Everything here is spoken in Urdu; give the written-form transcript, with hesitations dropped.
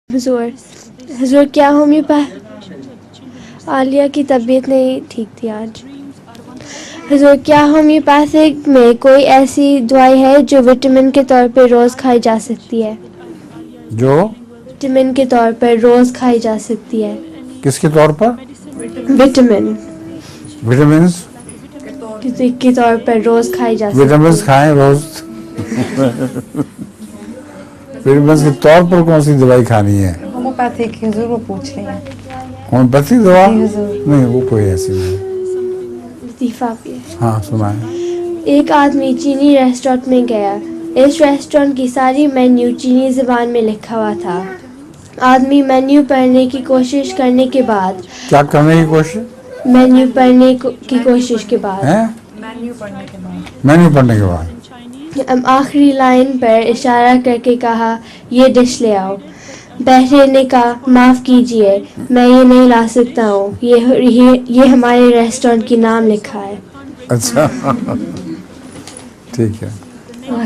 حضور کیا عالیہ کی طبیعت نہیں ٹھیک تھی آج. حضور کیا ہومیوپیتھک میں کوئی ایسی دوائی ہے جو وٹامن کے طور پر روز کھائی جا سکتی ہے؟ جو وٹامن کے طور پر روز کھائی جا سکتی ہے. کس کے طور پر؟ وٹامن وٹامنس کے طور پر روز کھائی جا سکتی ہے. وٹامنس کھائیں روز. وٹامنس کے طور پر کون سی دوائی کھانی ہے؟ ہومیوپیتھک حضور وہ پوچھ رہے ہیں. ہومیوپیتھک دوا؟ جی حضور. نہیں وہ کوئی ایسی نہیں. لطیفہ بھی ہے. ہاں سنا ہے. ایک آدمی چینی ریسٹورینٹ میں گیا. اس ریسٹورینٹ کی ساری مینیو چینی زبان میں لکھا ہوا تھا. آدمی مینیو پڑھنے کی کوشش کرنے کے بعد کیا کرنے کی کوشش؟ مینیو پڑھنے کی کوشش کے بعد مینیو پڑھنے کے بعد مینیو پڑھنے کے بعد آخری لائن پر اشارہ کر کے کہا یہ ڈش لے آؤ. بہرے نے کہا معاف کیجئے میں یہ نہیں لا سکتا ہوں. یہ ہمارے ریسٹورینٹ کی نام لکھا ہے. اچھا ٹھیک ہے. اللہ